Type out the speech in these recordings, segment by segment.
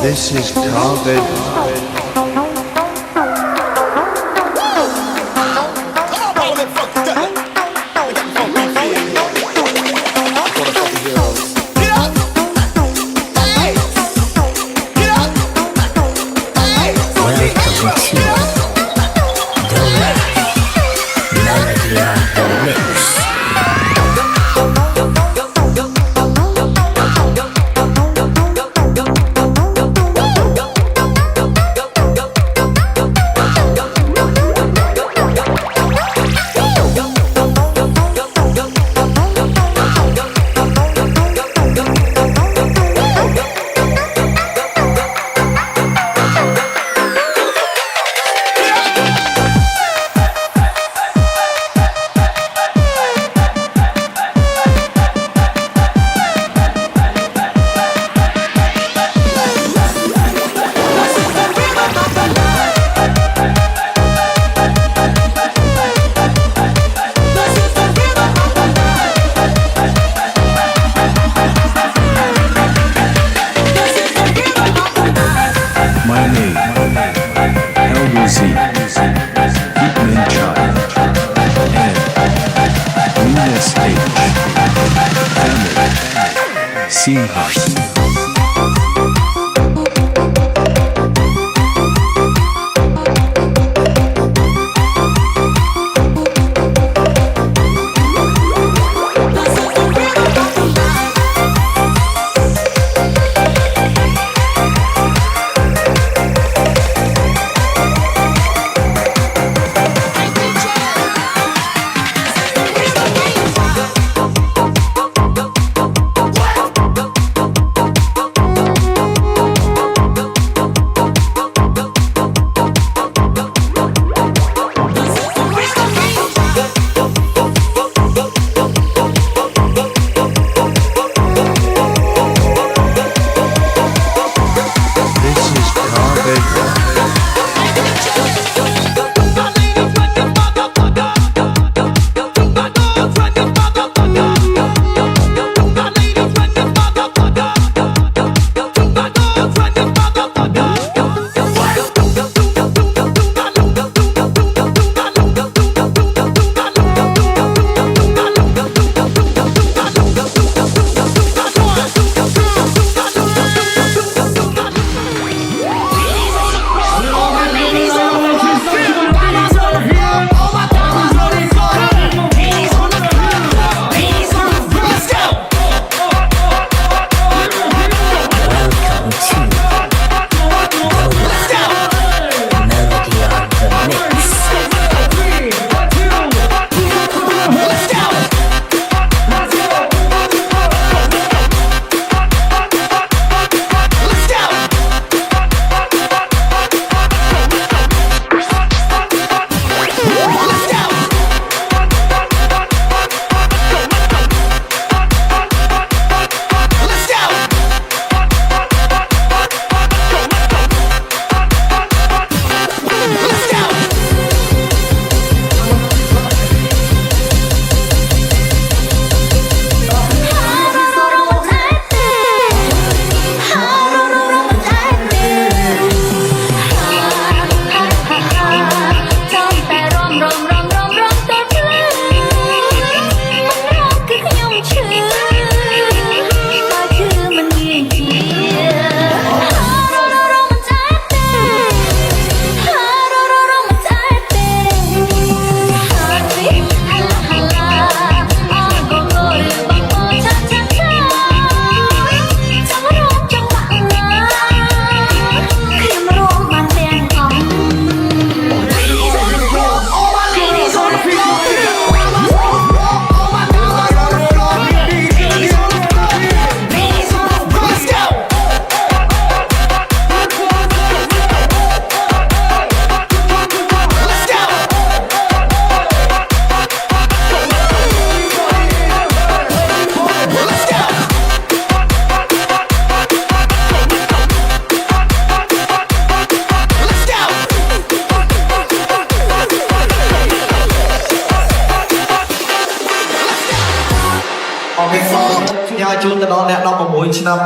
This is Target.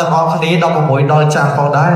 ទាំងអស់គ្នា16ដល់ចាំផងដែរ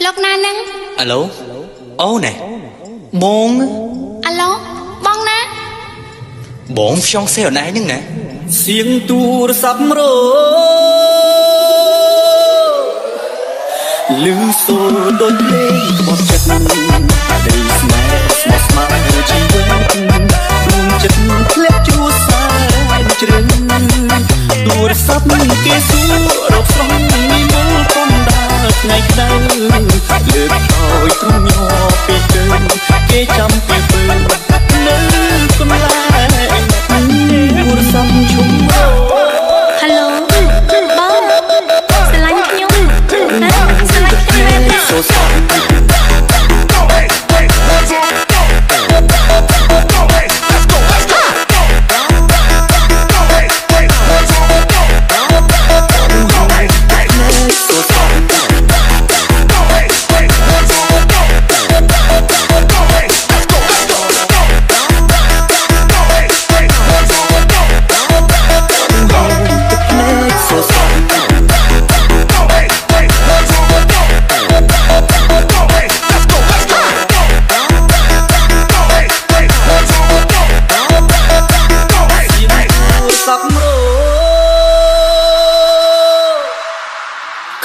លោកណានឹង អាឡូអូណែបងអាឡូបងណា បងខ្យងសេអណៃនឹងណា เสียงទូរស័ព្ទរោលឺសូរដូចលេងបោះចិត្តដេកស្នេហ៍ស្មោះស្ម័គ្រជីវិតដួងចិត្តធ្លាក់ជួសែនជ្រៅទូរស័ព្ទគេសួររកស្រស់មីមុលកុំដើរថ្ងៃក្តៅលើកឲ្យទ្រង់ញ័រពីជើងគេចាំពីពើនៅកន្លែងទូរស័ព្ទឈុំរោ ហេឡូបងស្រឡាញ់ខ្ញុំណាស្រឡាញ់ខ្ញុំណា So sorry.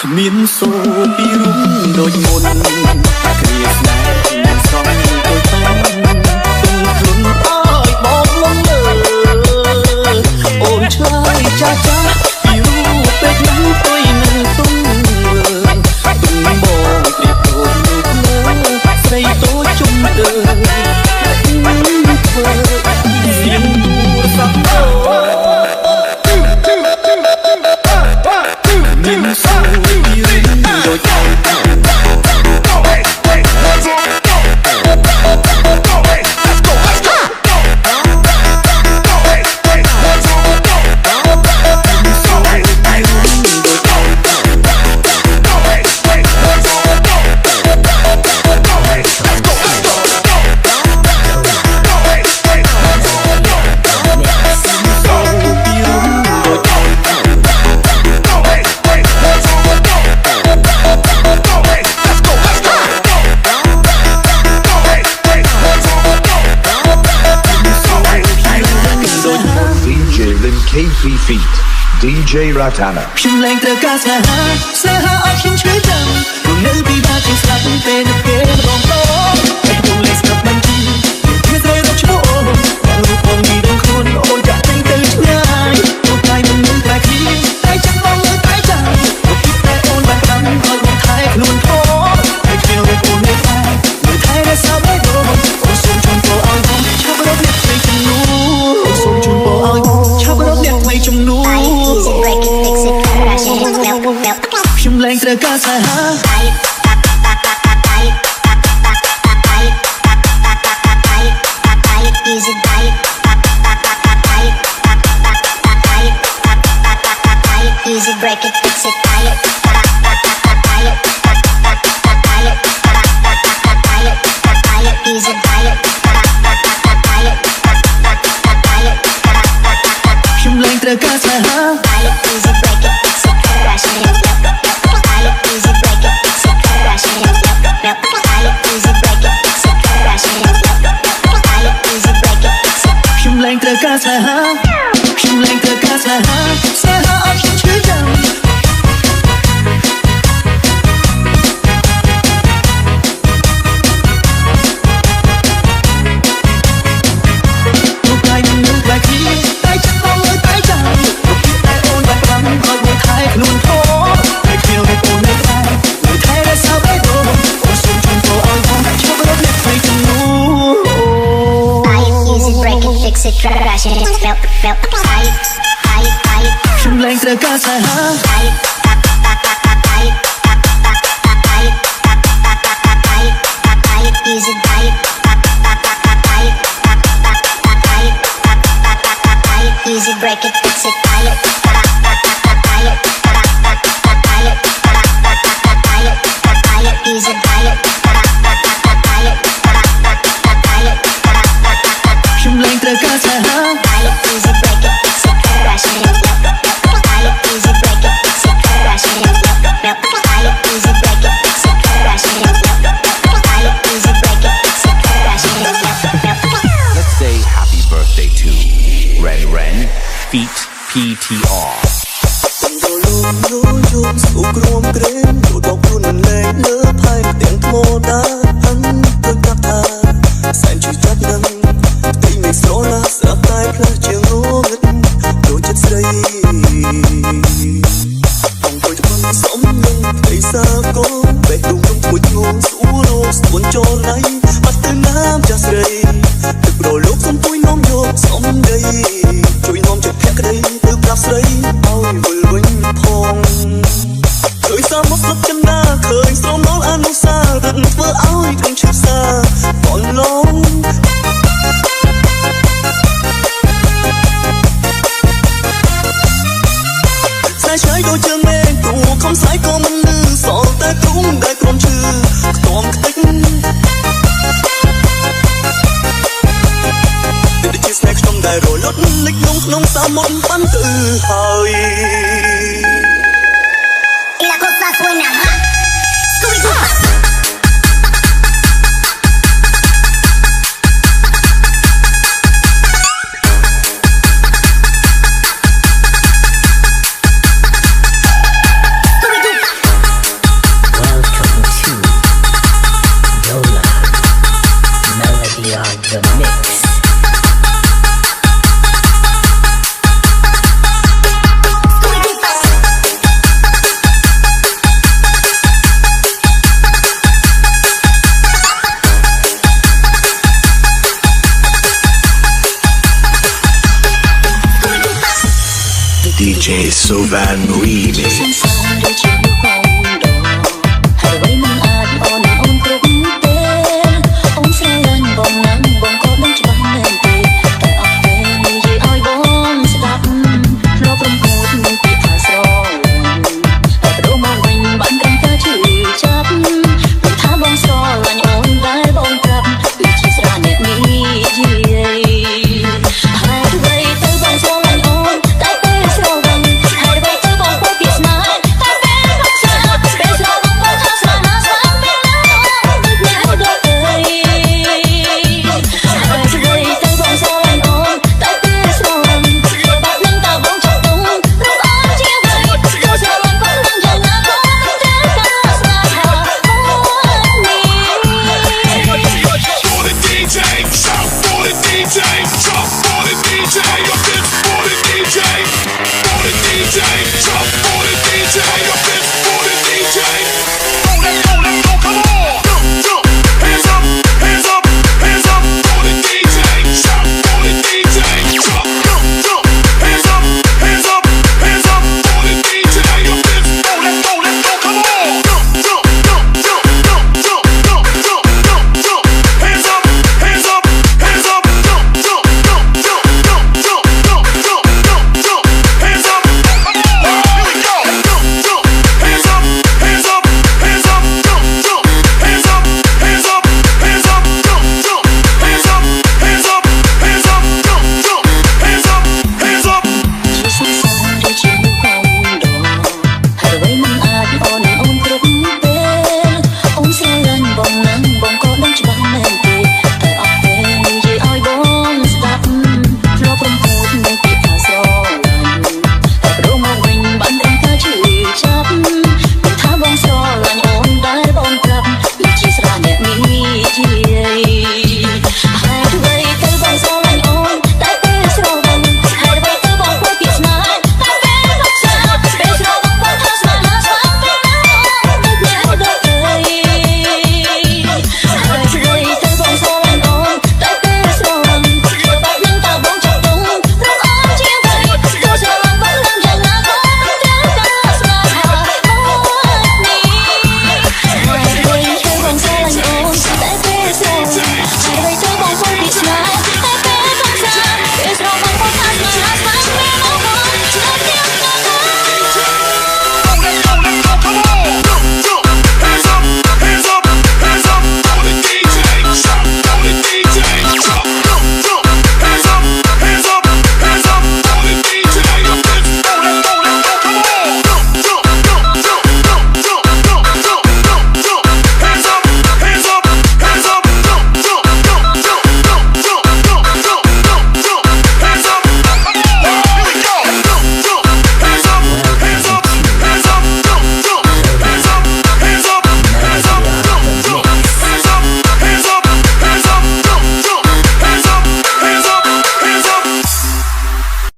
គ្មានសូរពីរុំដូចមុនគ្រាស្នេហ៍ស្រស់ដូចតន់ទុំខ្លួនអើយបងលងលើអូនឆ្លើយចាស់ចាស់ពីរូបពេកនឹងទុយនឹងទុំទុំបងព្រៀបដូចលោកលើស្រីតូចជុំដើធ្វើเสียงទូរស័ព្ទមានសូរពីរុំដូចតន់ KP Feet, DJ Ratana. ខ្ញុំលែងត្រូវការស្នេហាស្នេហាឲ្យខ្ញុំឈឺចាំព្រោះនៅពីបាជាស្លាប់ពេលនៅពេលរងដោតែខ្ញុំលែងស្ដាប់មិនទីគេស្រីរកឈ្មោះអូនរូបបងនេះដឹងខ្លួនអូនចាក់តែទៅឆ្ងាយទូកាយមិនមើលតែគ្នាតែចិត្តបងលើតែចាំតែអូនបានកាន់ឲ្យបងថែខ្លួនធំតែខ្ញុំរកអូននៅតែមើលថែរក្សាបែបអូនសូមជូនពរឲ្យបងឆាប់រកអ្នកថ្មីជំនួសសូមជូនពរឲ្យបងឆាប់រកអ្នកថ្មីជំនួស break it, fix it, crash it, melt, melt. ខ្ញុំលែងត្រូវការស្នេហា Easy diet, easy break it, fix it, diet, easy diet, ខ្ញុំលែងត្រូវការស្នេហា easy break it, fix it, crash it, easy break it, fix it, crash it, easy break it, fix it, crash it, easy break it, fix it. ខ្ញុំលែងត្រូវការស្នេហាខ្ញុំលែងត្រូវការស្នេហាស្នេហាឲ្យខ្ញុំឈឺចាំទូកាយមិនមើលបែបគ្នាតែចិត្តបងលើតែចាំតែអូនបានបានឲ្យបងថែខ្លួនធំតែខ្ញុំរកអូននៅតែមើលថែរក្សាបែបអូនសូមជូនពរឲ្យបងឈប់រកអ្នកថ្មីជំនួស Easy break it, fix it, crash it, melt, melt. ខ្ញុំលែងត្រូវការស្នេហា Easy diet, easy break it, fix it, diet, easy diet, ខ្ញុំលែងត្រូវការស្នេហា easy break it, fix it, crash it, easy break it, fix it, crash it, easy break it, fix it, crash it, easy break it, fix it, crash it. Let's say happy birthday to Ren Ren Feet PTR សូក្រមក្រែមទូដកខ្លួនលែងលើផែនទាំងថ្មដាអិនទៅកាប់ថាសែនជួយចាប់នឹងទីមិនស្រឡាស្រាប់តែផ្លើជាងងឹតដូចចិត្តស្រីអង្គុយមិនសមនឹងផ្ទៃសាកូនបេះដូងខ្ញុំមួយធ្ងន់ស្អួររស់ស្ទួនចូលណៃបាត់ទៅណាមចាស់ស្រីទឹកប្រលោកសំពួយនំយកសំដីជួយនំចិត្តភក្តីទៅប្រាប់ស្រីឲ្យវិលវិញផងឃើញសាមកស្លឹកចិនដាឃើញស្រមោលអនុសារឹកធ្វើឲ្យខ្ញុំឈឺសាបងឡងស្នេហ៍ឆ្ងាយដូចជើងមេឃទូខំស្អែកក៏មិនលឺសល់តែគុំដែលក្រុមឈឺខ្ទាំខ្ទេចដូចជាស្នេហ៍ខ្ញុំដែលរលត់លិចលងក្នុងសាមុនបានទៅហើយ Y la cosa suena más. Scooby-Doo. Welcome to Yola Melody on the Mix. DJ Sovan Remix. តែពេលស្រវឹងហើយអ្វីទៅបងពោលពីស្នេហ៍តែពេល DJ, jump on the DJ.